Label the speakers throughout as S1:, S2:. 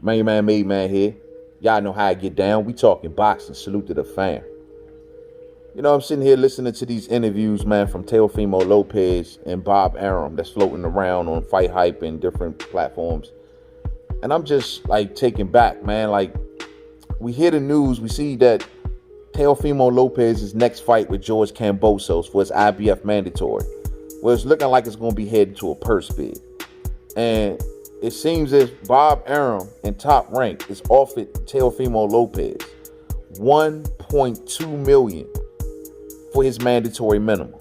S1: Mainman Mademan here. Y'all know how I get down. We talking boxing. Salute to the fam. You know, I'm sitting here listening to these interviews, man, from Teofimo Lopez and Bob Arum that's floating around on Fight Hype and different platforms. And I'm just, like, taken back, man. Like, we hear the news. We see that Teofimo Lopez's next fight with George Kambosos for his IBF mandatory. Well, it's looking like it's going to be headed to a purse bid. And it seems as Bob Arum in Top Rank is offered Teofimo Lopez $1.2 million for his mandatory minimum.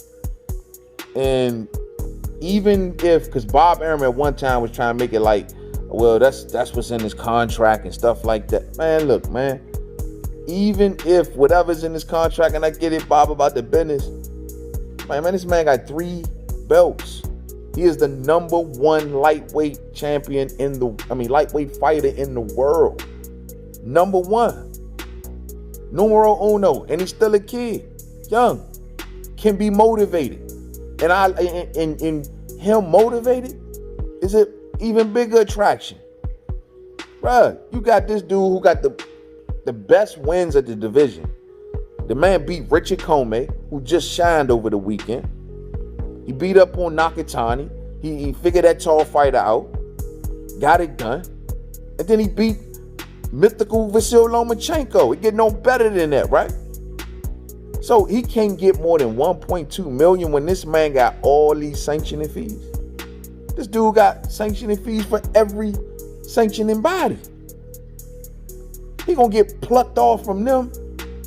S1: And even if, because Bob Arum at one time was trying to make it like, well, that's what's in his contract and stuff like that. Man, look, man, even if whatever's in his contract, and I get it, Bob, about the business, man, this man got 3 belts. He is the #1 lightweight champion lightweight fighter in the world. #1. Numero uno. And he's still a kid. Young. Can be motivated. And him motivated is an even bigger attraction. Bruh, you got this dude who got the best wins of the division. The man beat Richard Comey, who just shined over the weekend. He beat up on Nakatani. He figured that tall fighter out. Got it done. And then he beat mythical Vasyl Lomachenko. It get no better than that, right? So he can't get more than $1.2 million when this man got all these sanctioning fees. This dude got sanctioning fees for every sanctioning body. He gonna get plucked off from them.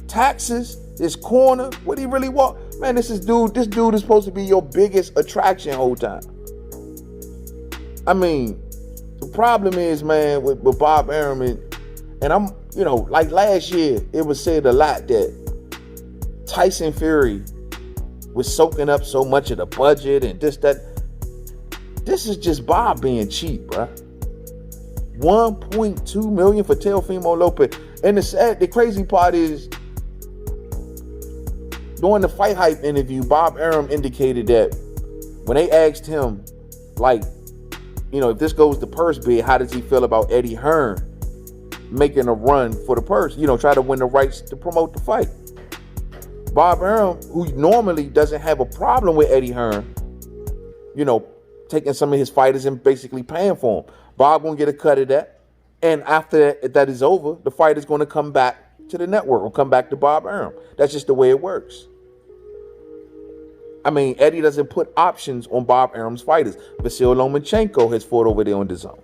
S1: Taxes, his corner, what he really want. Man, this dude is supposed to be your biggest attraction whole time. I mean, the problem is, man, with Bob Arum, and I'm, like last year, it was said a lot that Tyson Fury was soaking up so much of the budget and that. This is just Bob being cheap, bruh. $1.2 million for Teofimo Lopez. And the crazy part is, during the Fight Hype interview, Bob Arum indicated that when they asked him, like, if this goes to purse bid, how does he feel about Eddie Hearn making a run for the purse? Try to win the rights to promote the fight. Bob Arum, who normally doesn't have a problem with Eddie Hearn, taking some of his fighters and basically paying for them. Bob gonna get a cut of that. And after that is over, the fight is going to come back to the network or come back to Bob Arum. That's just the way it works. I mean, Eddie doesn't put options on Bob Arum's fighters. Vasyl Lomachenko has fought over there on the zone.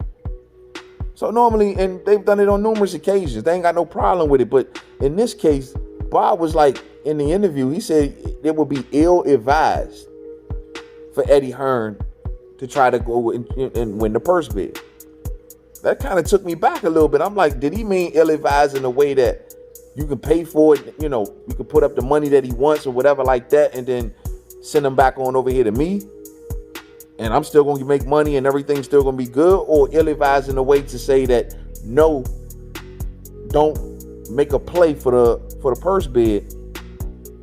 S1: So normally, and they've done it on numerous occasions, they ain't got no problem with it. But in this case, Bob was like, in the interview, he said it would be ill-advised for Eddie Hearn to try to go and win the purse bid. That kind of took me back a little bit. I'm like, did he mean ill-advised in a way that you can pay for it, you can put up the money that he wants or whatever like that, and then send him back on over here to me, and I'm still going to make money and everything's still going to be good? Or ill-advised in a way to say that, no, don't make a play for the purse bid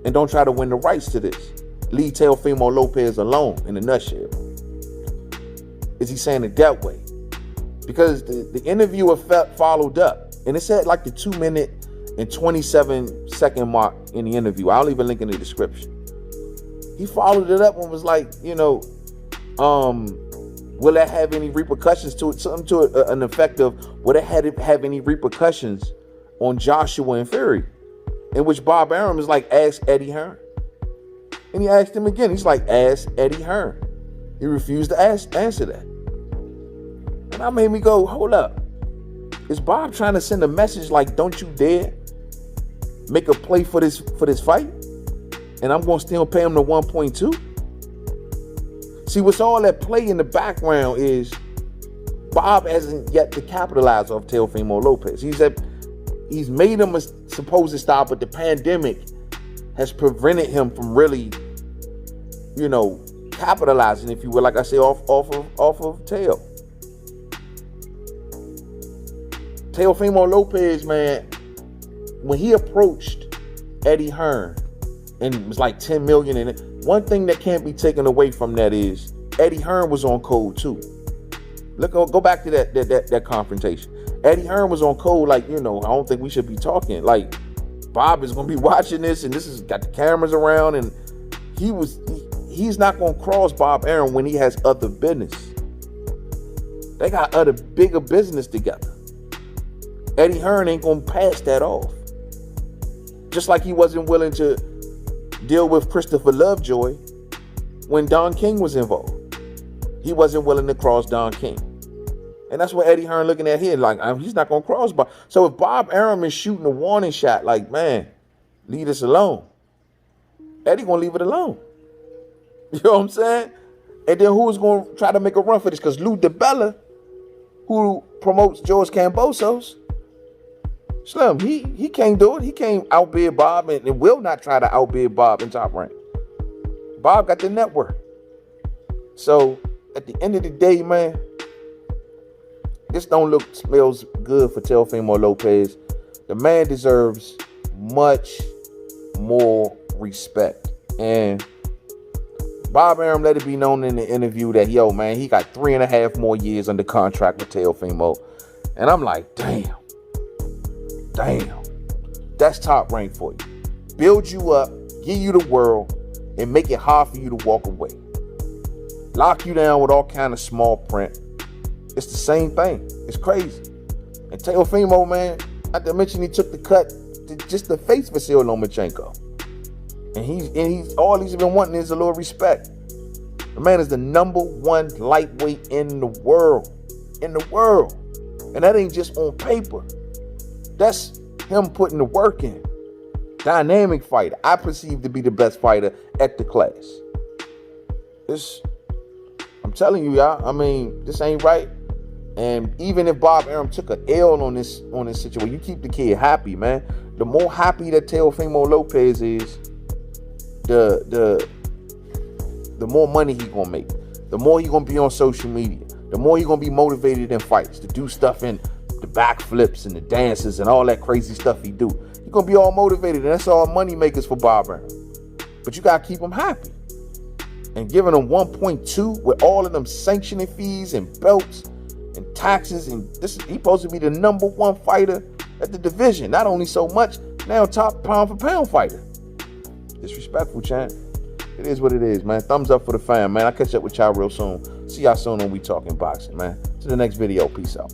S1: and don't try to win the rights to this. Leave Teofimo Lopez alone, in a nutshell. Is he saying it that way? Because the interviewer followed up, and it said like the 2-minute and 27-second mark in the interview. I'll leave a link in the description. He followed it up and was like, will that have any repercussions to it? Something to an effect of, will it have any repercussions on Joshua and Fury? In which Bob Arum is like, ask Eddie Hearn. And he asked him again. He's like, ask Eddie Hearn. He refused to answer that. And that made me go, hold up. Is Bob trying to send a message like, don't you dare make a play for this fight? And I'm going to still pay him the 1.2? See, what's all that play in the background is Bob hasn't yet to capitalize off Teofimo Lopez. He's made him a supposed star, but the pandemic has prevented him from really, capitalizing, if you will, like I say, off of Teo. Teofimo Lopez, man, when he approached Eddie Hearn and it was like $10 million in it, one thing that can't be taken away from that is Eddie Hearn was on code too. Go back to that confrontation. Eddie Hearn was on code like, I don't think we should be talking. Like, Bob is going to be watching this, and this has got the cameras around, and he's not going to cross Bob Arum when he has other business. They got other bigger business together. Eddie Hearn ain't going to pass that off. Just like he wasn't willing to deal with Christopher Lovejoy when Don King was involved. He wasn't willing to cross Don King. And that's what Eddie Hearn looking at here. Like, he's not going to cross Bob. So if Bob Arum is shooting a warning shot, like, man, leave this alone, Eddie going to leave it alone. You know what I'm saying? And then who's going to try to make a run for this? Because Lou DiBella, who promotes George Kambosos, Slim, he can't do it. He can't outbid Bob and will not try to outbid Bob in Top Rank. Bob got the network. So at the end of the day, man, this don't smells good for Teofimo Lopez. The man deserves much more respect. And Bob Arum let it be known in the interview that, he got 3.5 more years under contract with Teofimo. And I'm like, damn. That's Top Rank for you. Build you up, give you the world, and make it hard for you to walk away. Lock you down with all kind of small print. It's the same thing. It's crazy. And Teofimo, man, not to mention he took the cut just to face Vasyl Lomachenko. And he's all he's been wanting is a little respect. The man is the #1 lightweight in the world. And that ain't just on paper. That's him putting the work in. Dynamic fighter. I perceive to be the best fighter at the class. I'm telling you, y'all, this ain't right. And even if Bob Arum took an L on this situation, you keep the kid happy, man. The more happy that Teofimo Lopez is, the more money he gonna make. The more he gonna be on social media. The more he gonna be motivated in fights to do stuff in the backflips and the dances and all that crazy stuff he do. He's gonna be all motivated, and that's all money makers for Bob Arum. But you gotta keep him happy. And giving him 1.2 with all of them sanctioning fees and belts and taxes, and he's supposed to be the #1 fighter at the division. Not only so much, now top pound for pound fighter. Disrespectful, champ. It is what it is, man. Thumbs up for the fam, man. I'll catch up with y'all real soon. See y'all soon when we talking boxing, man. To the next video. Peace out.